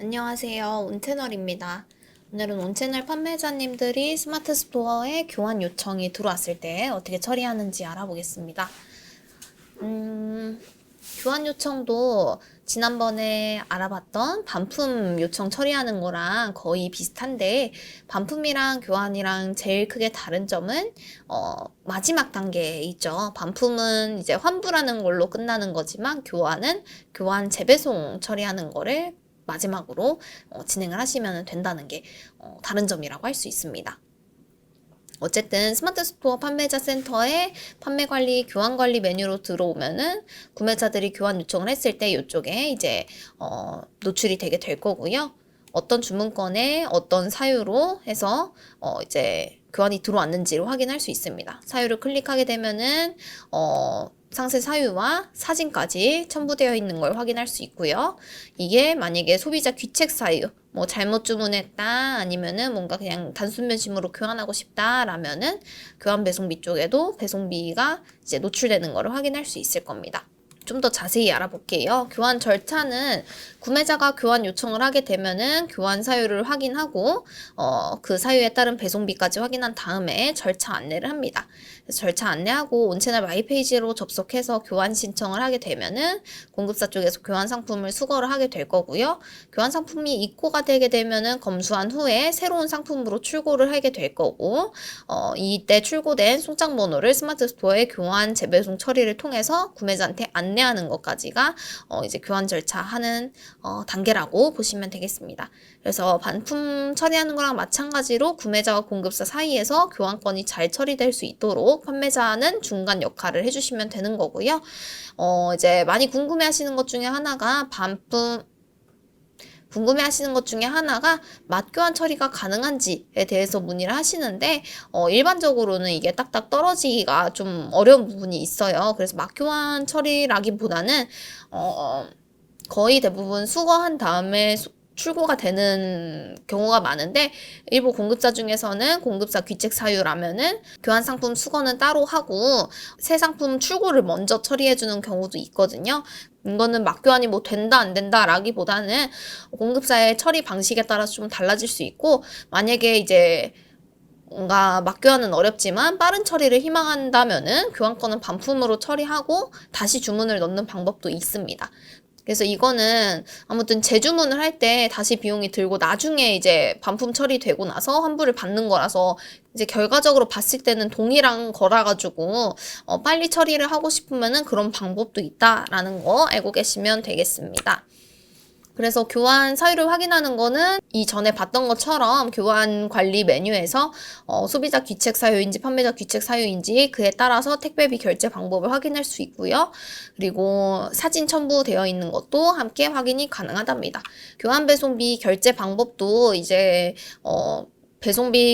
안녕하세요. 온채널입니다. 오늘은 온채널 판매자님들이 스마트 스토어에 교환 요청이 들어왔을 때 어떻게 처리하는지 알아보겠습니다. 교환 요청도 지난번에 알아봤던 반품 요청 처리하는 거랑 거의 비슷한데, 반품이랑 교환이랑 제일 크게 다른 점은 마지막 단계에 있죠. 반품은 이제 환불하는 걸로 끝나는 거지만, 교환은 교환 재배송 처리하는 거를 마지막으로 진행을 하시면 된다는 게 다른 점이라고 할 수 있습니다. 어쨌든 스마트 스토어 판매자 센터에 판매 관리, 교환 관리 메뉴로 들어오면은 구매자들이 교환 요청을 했을 때 이쪽에 이제 노출이 되게 될 거고요. 어떤 주문건에 어떤 사유로 해서 이제 교환이 들어왔는지를 확인할 수 있습니다. 사유를 클릭하게 되면은 상세 사유와 사진까지 첨부되어 있는 걸 확인할 수 있고요. 이게 만약에 소비자 귀책 사유, 뭐 잘못 주문했다, 아니면은 뭔가 그냥 단순 변심으로 교환하고 싶다 라면은 교환 배송비 쪽에도 배송비가 이제 노출되는 거를 확인할 수 있을 겁니다. 좀 더 자세히 알아볼게요. 교환 절차는 구매자가 교환 요청을 하게 되면은 교환 사유를 확인하고 그 사유에 따른 배송비까지 확인한 다음에 절차 안내를 합니다. 그래서 절차 안내하고 온채널 마이 페이지로 접속해서 교환 신청을 하게 되면은 공급사 쪽에서 교환 상품을 수거를 하게 될 거고요. 교환 상품이 입고가 되게 되면은 검수한 후에 새로운 상품으로 출고를 하게 될 거고, 이때 출고된 송장 번호를 스마트 스토어의 교환 재배송 처리를 통해서 구매자한테 안내하는 것까지가 이제 교환 절차 하는 단계라고 보시면 되겠습니다. 그래서 반품 처리하는 거랑 마찬가지로 구매자와 공급사 사이에서 교환권이 잘 처리될 수 있도록 판매자는 중간 역할을 해주시면 되는 거고요. 이제 많이 궁금해하시는 것 중에 하나가 맛교환 처리가 가능한지에 대해서 문의를 하시는데, 일반적으로는 이게 딱딱 떨어지기가 좀 어려운 부분이 있어요. 그래서 맛교환 처리라기보다는 거의 대부분 수거한 다음에 출고가 되는 경우가 많은데, 일부 공급자 중에서는 공급사 귀책 사유라면은 교환 상품 수거는 따로 하고 새 상품 출고를 먼저 처리해주는 경우도 있거든요. 이거는 막교환이 뭐 된다 안 된다 라기보다는 공급사의 처리 방식에 따라서 좀 달라질 수 있고, 만약에 이제 뭔가 막교환은 어렵지만 빠른 처리를 희망한다면은 교환권은 반품으로 처리하고 다시 주문을 넣는 방법도 있습니다. 그래서 이거는 아무튼 재주문을 할 때 다시 비용이 들고 나중에 이제 반품 처리되고 나서 환불을 받는 거라서 이제 결과적으로 봤을 때는 동일한 거라 가지고 빨리 처리를 하고 싶으면은 그런 방법도 있다라는 거 알고 계시면 되겠습니다. 그래서 교환 사유를 확인하는 거는 이전에 봤던 것처럼 교환 관리 메뉴에서 소비자 귀책 사유인지 판매자 귀책 사유인지 그에 따라서 택배비 결제 방법을 확인할 수 있고요. 그리고 사진 첨부되어 있는 것도 함께 확인이 가능하답니다. 교환 배송비 결제 방법도 이제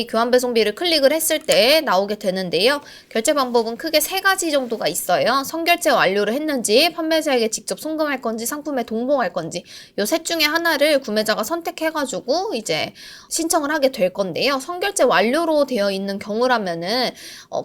교환 배송비를 클릭을 했을 때 나오게 되는데요. 결제 방법은 크게 3가지 정도가 있어요. 선결제 완료를 했는지, 판매자에게 직접 송금할 건지, 상품에 동봉할 건지, 요 셋 중에 하나를 구매자가 선택해가지고 이제 신청을 하게 될 건데요. 선결제 완료로 되어 있는 경우라면은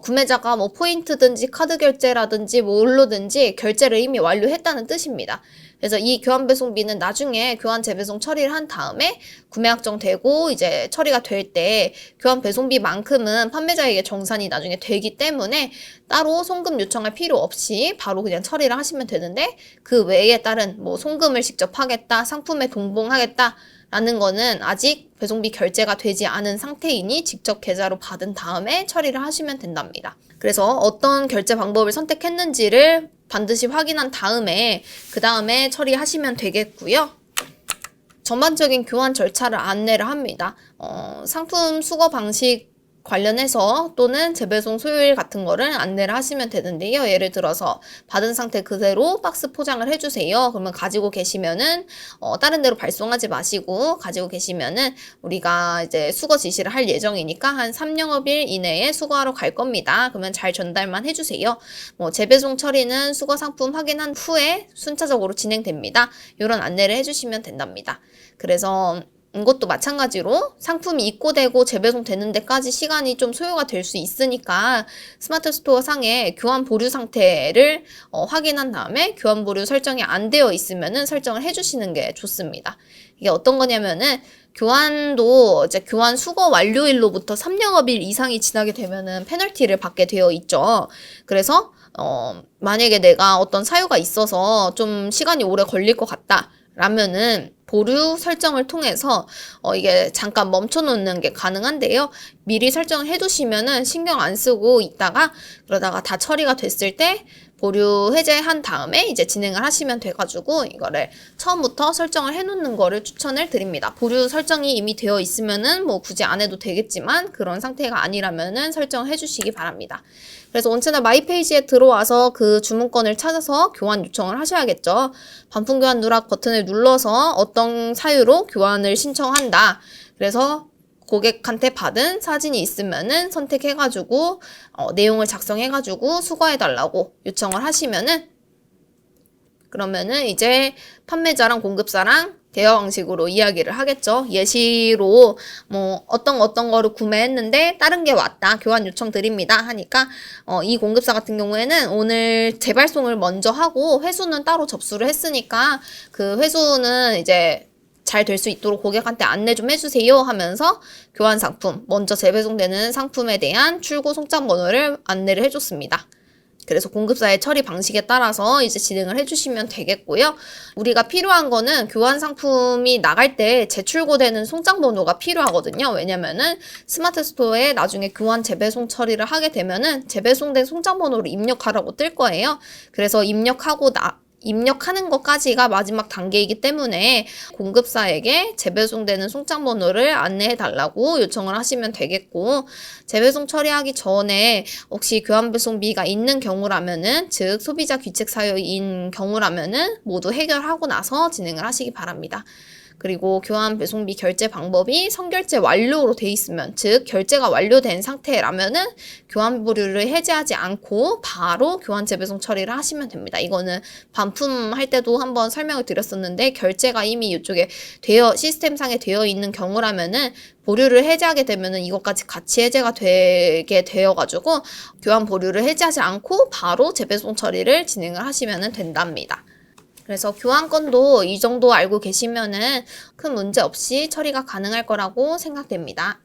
구매자가 뭐 포인트든지 카드 결제라든지 뭘로든지 결제를 이미 완료했다는 뜻입니다. 그래서 이 교환 배송비는 나중에 교환 재배송 처리를 한 다음에 구매 확정되고 이제 처리가 될 때 교환 배송비만큼은 판매자에게 정산이 나중에 되기 때문에 따로 송금 요청할 필요 없이 바로 그냥 처리를 하시면 되는데, 그 외에 따른 뭐 송금을 직접 하겠다, 상품에 동봉하겠다 라는 거는 아직 배송비 결제가 되지 않은 상태이니 직접 계좌로 받은 다음에 처리를 하시면 된답니다. 그래서 어떤 결제 방법을 선택했는지를 반드시 확인한 다음에 그 다음에 처리하시면 되겠고요. 전반적인 교환 절차를 안내를 합니다. 상품 수거 방식 관련해서 또는 재배송 소요일 같은 거를 안내를 하시면 되는데요. 예를 들어서 받은 상태 그대로 박스 포장을 해주세요. 그러면 가지고 계시면은 다른 데로 발송하지 마시고 가지고 계시면은 우리가 이제 수거 지시를 할 예정이니까 한 3영업일 이내에 수거하러 갈 겁니다. 그러면 잘 전달만 해주세요. 뭐 재배송 처리는 수거 상품 확인한 후에 순차적으로 진행됩니다. 이런 안내를 해주시면 된답니다. 그래서 이것도 마찬가지로 상품이 입고되고 재배송 되는 데까지 시간이 좀 소요가 될 수 있으니까 스마트 스토어 상에 교환 보류 상태를 확인한 다음에 교환 보류 설정이 안 되어 있으면은 설정을 해주시는 게 좋습니다. 이게 어떤 거냐면은 교환도 이제 교환 수거 완료일로부터 3영업일 이상이 지나게 되면은 페널티를 받게 되어 있죠. 그래서 만약에 내가 어떤 사유가 있어서 좀 시간이 오래 걸릴 것 같다 라면은 보류 설정을 통해서 이게 잠깐 멈춰 놓는 게 가능한데요. 미리 설정을 해두시면은 신경 안 쓰고 있다가 그러다가 다 처리가 됐을 때 보류 해제한 다음에 이제 진행을 하시면 돼가지고 이거를 처음부터 설정을 해놓는 거를 추천을 드립니다. 보류 설정이 이미 되어 있으면은 뭐 굳이 안 해도 되겠지만 그런 상태가 아니라면은 설정을 해주시기 바랍니다. 그래서 온채널 마이 페이지에 들어와서 그 주문건을 찾아서 교환 요청을 하셔야겠죠. 반품 교환 누락 버튼을 눌러서 어떤 사유로 교환을 신청한다. 그래서 고객한테 받은 사진이 있으면은 선택해가지고 내용을 작성해가지고 수거해달라고 요청을 하시면은 그러면은 이제 판매자랑 공급사랑 대화 방식으로 이야기를 하겠죠. 예시로 뭐 어떤 거를 구매했는데 다른 게 왔다. 교환 요청 드립니다. 하니까 이 공급사 같은 경우에는 오늘 재발송을 먼저 하고 회수는 따로 접수를 했으니까 그 회수는 이제 잘 될 수 있도록 고객한테 안내 좀 해주세요 하면서 교환 상품, 먼저 재배송되는 상품에 대한 출고 송장 번호를 안내를 해줬습니다. 그래서 공급사의 처리 방식에 따라서 이제 진행을 해주시면 되겠고요. 우리가 필요한 거는 교환 상품이 나갈 때 재출고되는 송장 번호가 필요하거든요. 왜냐면은 스마트 스토어에 나중에 교환 재배송 처리를 하게 되면은 재배송된 송장 번호를 입력하라고 뜰 거예요. 그래서 입력하는 것까지가 마지막 단계이기 때문에 공급사에게 재배송되는 송장 번호를 안내해 달라고 요청을 하시면 되겠고, 재배송 처리하기 전에 혹시 교환 배송비가 있는 경우라면은, 즉 소비자 귀책 사유인 경우라면은 모두 해결하고 나서 진행을 하시기 바랍니다. 그리고 교환 배송비 결제 방법이 선결제 완료로 돼 있으면, 즉 결제가 완료된 상태라면은 교환 보류를 해제하지 않고 바로 교환 재배송 처리를 하시면 됩니다. 이거는 반품할 때도 한번 설명을 드렸었는데, 결제가 이미 이쪽에 시스템상에 되어 있는 경우라면은 보류를 해제하게 되면은 이것까지 같이 해제가 되게 되어가지고 교환 보류를 해제하지 않고 바로 재배송 처리를 진행을 하시면 된답니다. 그래서 교환건도 이 정도 알고 계시면은 큰 문제 없이 처리가 가능할 거라고 생각됩니다.